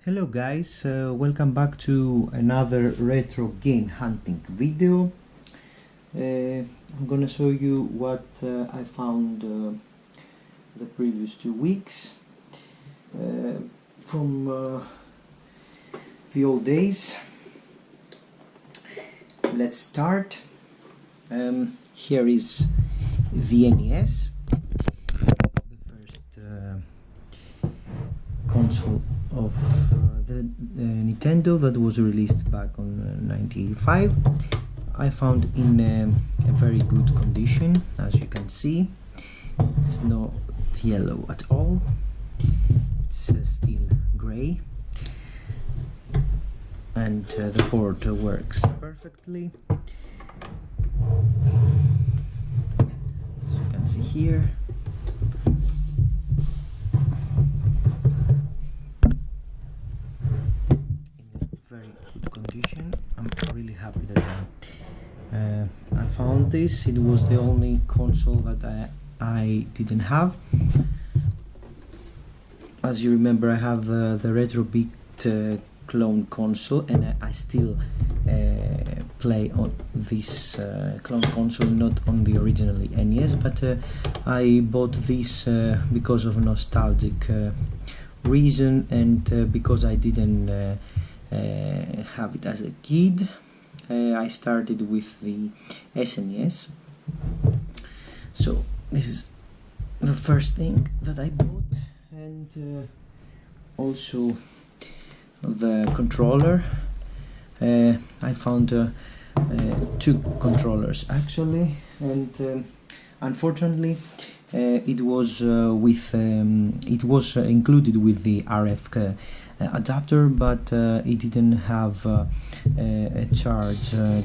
Hello guys, welcome back to another retro game hunting video. I'm gonna show you what I found the previous 2 weeks from the old days. Let's start. Here is the NES, the first console of the Nintendo that was released back on 1985. I found in a very good condition, as you can see. It's not yellow at all, it's still grey, and the port works perfectly, as you can see here. Very good condition. I'm really happy that I found this. It was the only console that I didn't have. As you remember, I have the Retrobit clone console, and I still play on this clone console, not on the originally NES, but I bought this because of a nostalgic reason, and because I didn't have it as a kid. I started with the SNES, so this is the first thing that I bought, and also the controller. I found 2 controllers actually, and unfortunately it was included with the RF adapter, but it didn't have a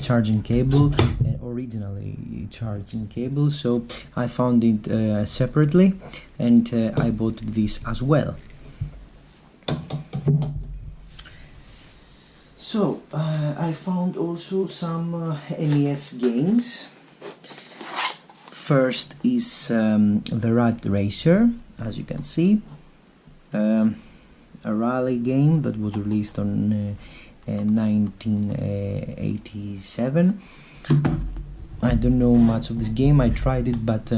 charging cable, originally charging cable, so I found it separately, and I bought this as well. So I found also some NES games. First is the Rat Racer, as you can see, a rally game that was released on 1987. I don't know much of this game. I tried it, but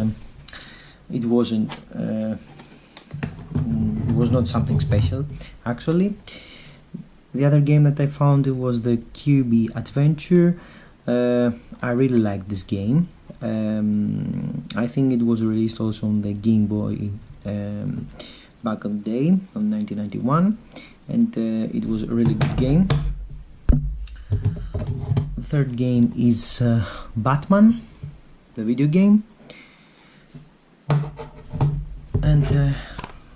it was not something special actually. The other game that I found, it was the Kirby Adventure. I really liked this game. I think it was released also on the Game Boy back in the day, on 1991, and it was a really good game. The third game is Batman, the video game, and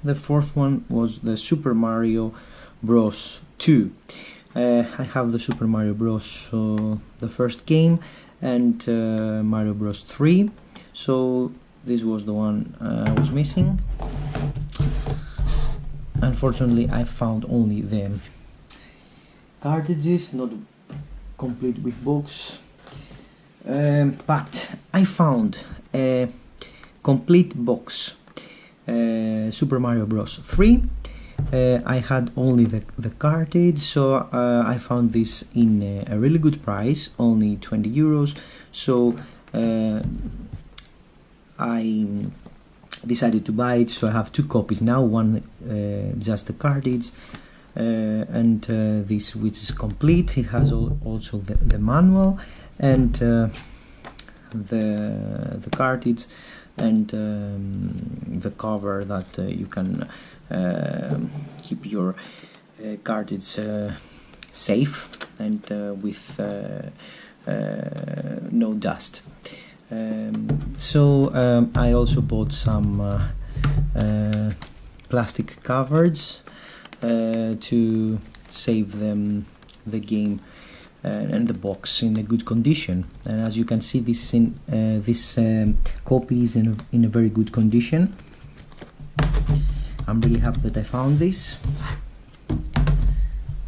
the fourth one was the Super Mario Bros. 2. I have the Super Mario Bros. The first game, and Mario Bros. 3, so this was the one I was missing. Unfortunately, I found only the cartridges, not complete with books, but I found a complete box, Super Mario Bros. 3. I had only the cartridge, so I found this in a really good price, only 20 euros, so I decided to buy it. So I have 2 copies now, one just the cartridge, and this, which is complete. It has also the manual, and the cartridge, and the cover that you can keep your cartridge safe and with no dust. So I also bought some plastic covers to save the game and the box in a good condition. And as you can see, this is in this copy is in a very good condition. I'm really happy that I found this.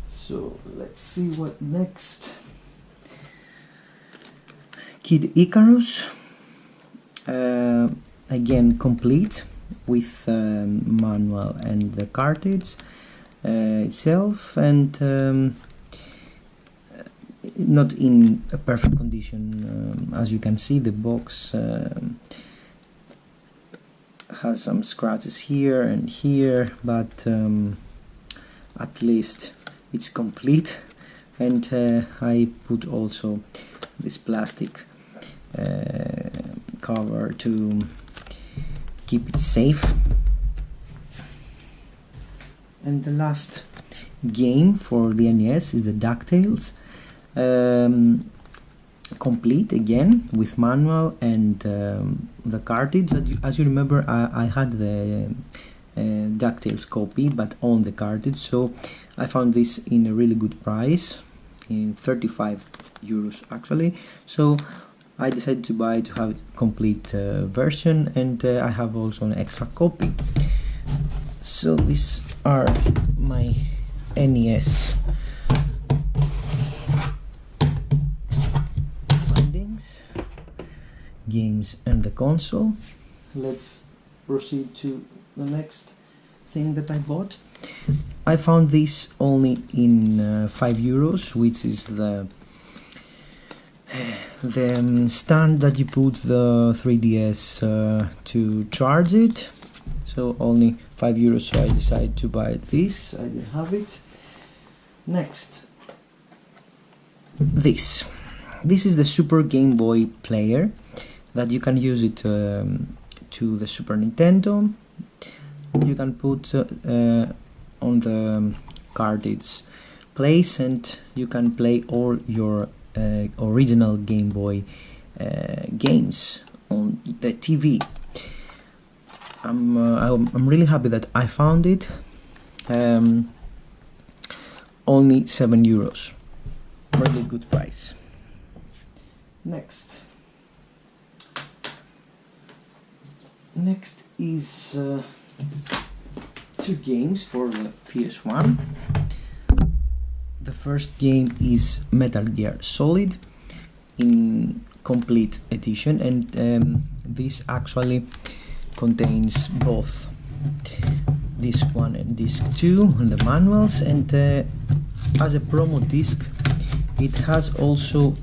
So let's see what next. Kid Icarus, again complete with manual and the cartridge. itself, and not in a perfect condition. As you can see, the box has some scratches here and here, but at least it's complete. And I put also this plastic cover to keep it safe. And the last game for the NES is the DuckTales, complete again with manual and the cartridge. As you remember, I had the DuckTales copy, but on the cartridge, so I found this in a really good price, in 35 euros actually, so I decided to buy to have a complete version, and I have also an extra copy. So these are my NES findings, games and the console. Let's proceed to the next thing that I bought. I found this only in 5 euros, which is the stand that you put the 3DS to charge it. So only 5 euros, so I decided to buy this. I didn't have it. Next, this is the Super Game Boy player that you can use it to the Super Nintendo. You can put on the cartridge place, and you can play all your original Game Boy games on the TV. I'm really happy that I found it. Only 7 euros, really good price. Next is 2 games for the PS1. The first game is Metal Gear Solid in complete edition, and this actually contains both disc 1 and disc 2 and the manuals, and as a promo disc it has also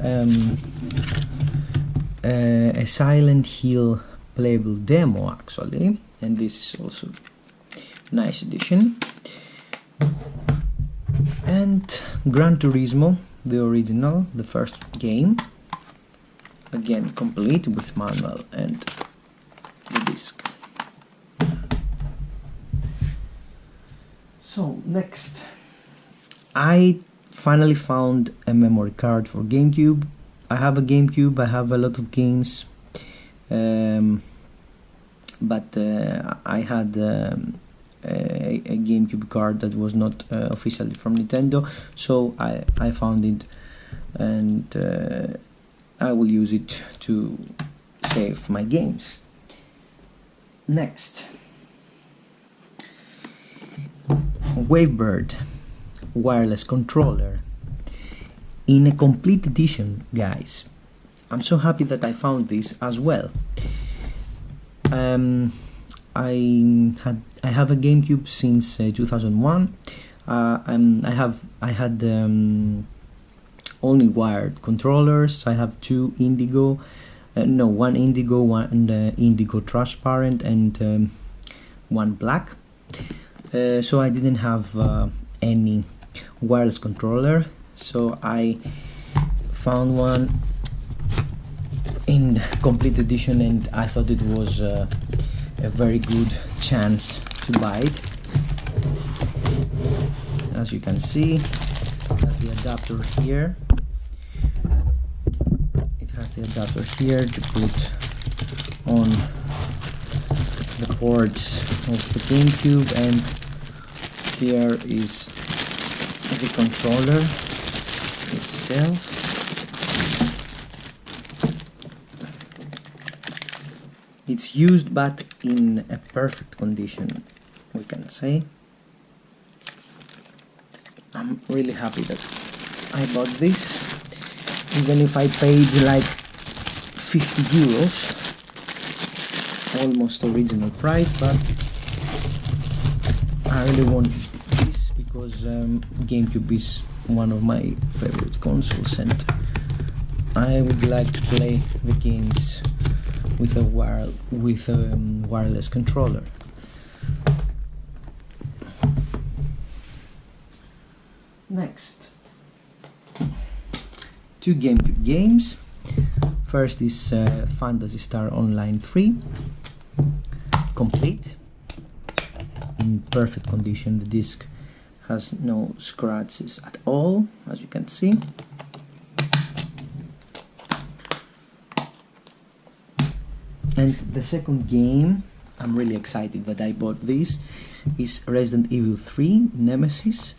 a Silent Hill playable demo actually, and this is also nice edition. And Gran Turismo, the original, the first game, again complete with manual and the disc. So next, I finally found a memory card for GameCube. I have a GameCube, I have a lot of games, but I had a GameCube card that was not officially from Nintendo, so I found it, and I will use it to save my games. Next, Wavebird wireless controller in a complete edition, guys. I'm so happy that I found this as well. I have a GameCube since 2001. I had only wired controllers. I have 2 Indigo, one Indigo, one Indigo transparent, and one black. So I didn't have any wireless controller, so I found one in complete edition, and I thought it was a very good chance to buy it. As you can see, it has the adapter here. It has the adapter here to put on the ports of the GameCube, and here is the controller itself. It's used but in a perfect condition, we can say. I'm really happy that I bought this, even if I paid like 50 euros, almost original price, but I really want this because because GameCube is one of my favorite consoles, and I would like to play the games with a wireless controller. Next, 2 GameCube games. First is Phantasy Star Online 3, complete, in perfect condition. The disc has no scratches at all, as you can see. And the second game, I'm really excited that I bought this, is Resident Evil 3 Nemesis.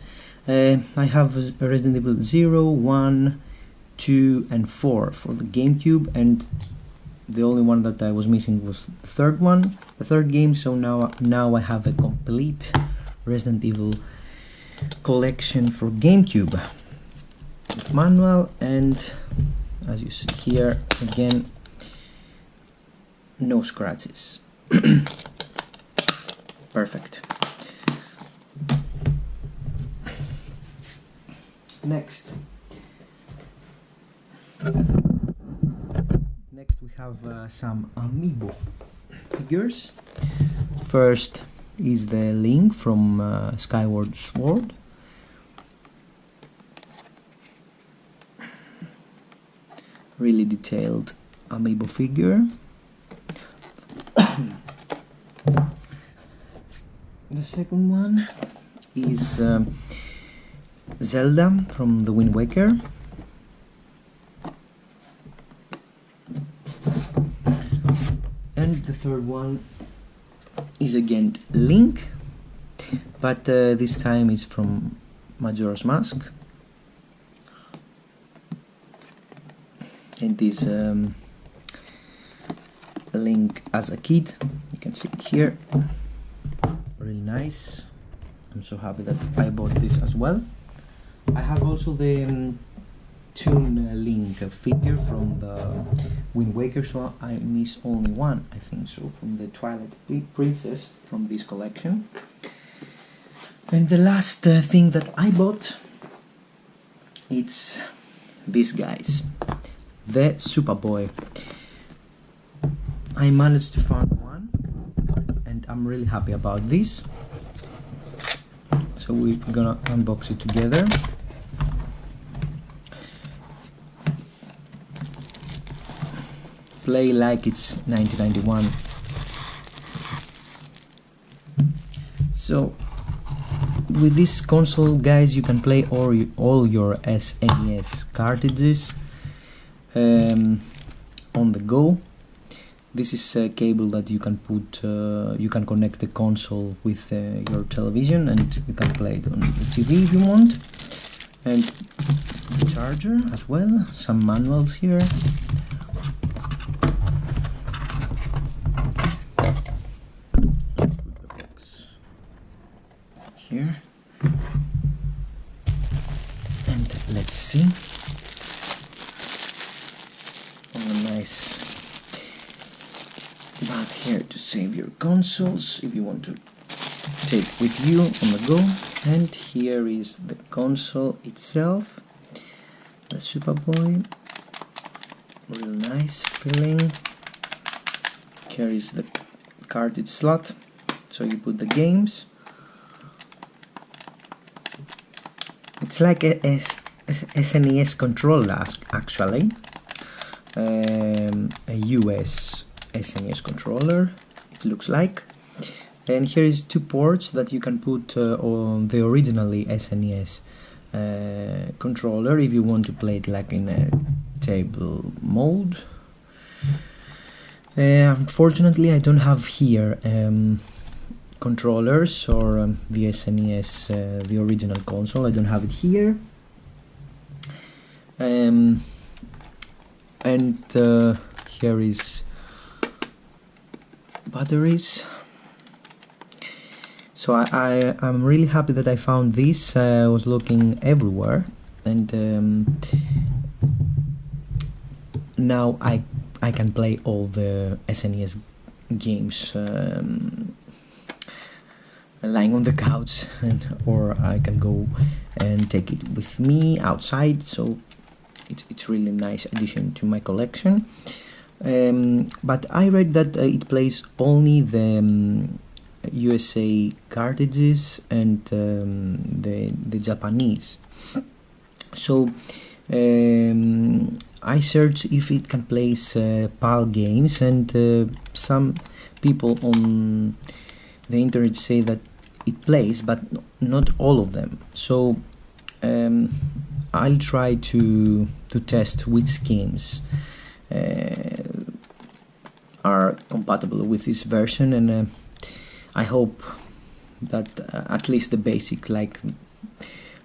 I have Resident Evil 0, 1, 2 and 4 for the GameCube, and the only one that I was missing was the third game, so now I have a complete Resident Evil collection for GameCube with manual, and as you see here, again, no scratches. Perfect. Next we have some amiibo figures. First is the Link from Skyward Sword. Really detailed amiibo figure. The second one is Zelda from the Wind Waker. And the third one is again Link, but this time is from Majora's Mask. And this Link as a kid, you can see it here. Really nice. I'm so happy that I bought this as well. I have also the Toon Link figure from the Wind Waker, so I miss only one, I think so, from the Twilight Princess from this collection. And the last thing that I bought, it's these guys, the Superboy. I managed to find one, and I'm really happy about this. So we're gonna unbox it together. Play like it's 1991. So with this console, guys, you can play all your SNES cartridges on the go. This is a cable that you can put, you can connect the console with your television, and you can play it on the TV if you want. And the charger as well, some manuals here. Let's put the box here. And let's see. Oh, nice bag here to save your consoles if you want to take with you on the go. And here is the console itself, the Superboy. Real nice feeling. Here is the cartridge slot, so you put the games. It's like a SNES controller actually, a US SNES controller it looks like. And here is 2 ports that you can put on the originally SNES controller if you want to play it like in a table mode. Unfortunately, I don't have here controllers or the SNES, the original console. I don't have it here. And here is batteries. So I'm really happy that I found this. I was looking everywhere, and now I can play all the SNES games lying on the couch, or I can go and take it with me outside. So it's really a nice addition to my collection. But I read that it plays only the USA cartridges and the Japanese. So I searched if it can place PAL games, and some people on the internet say that it plays, but not all of them. So I'll try to test which games are compatible with this version, and I hope that at least the basic, like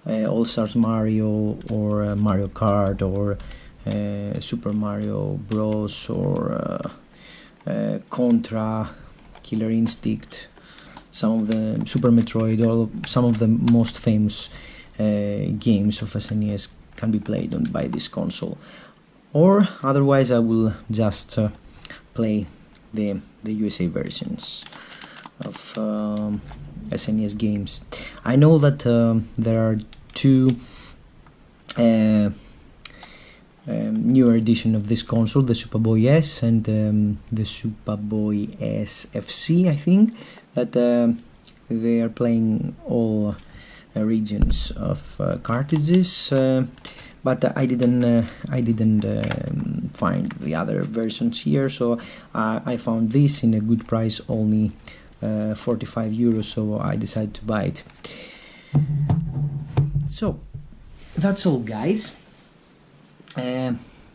All Stars Mario, or Mario Kart, or Super Mario Bros, or Contra, Killer Instinct, some of the Super Metroid, or some of the most famous games of SNES can be played by this console. Or otherwise I will just play the USA versions of SNES games. I know that there are two newer edition of this console, the Superboy S and the Superboy S FC, I think, that they are playing all regions of cartridges, but I didn't find the other versions here, so I found this in a good price, only 45 euros, so I decided to buy it. So that's all, guys.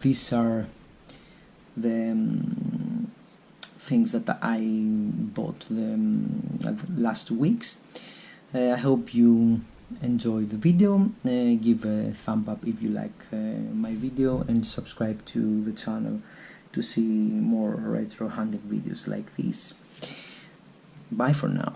These are the things that I bought the last weeks. I hope you enjoyed the video. Give a thumb up if you like my video, and subscribe to the channel to see more retro hunting videos like this. Bye for now.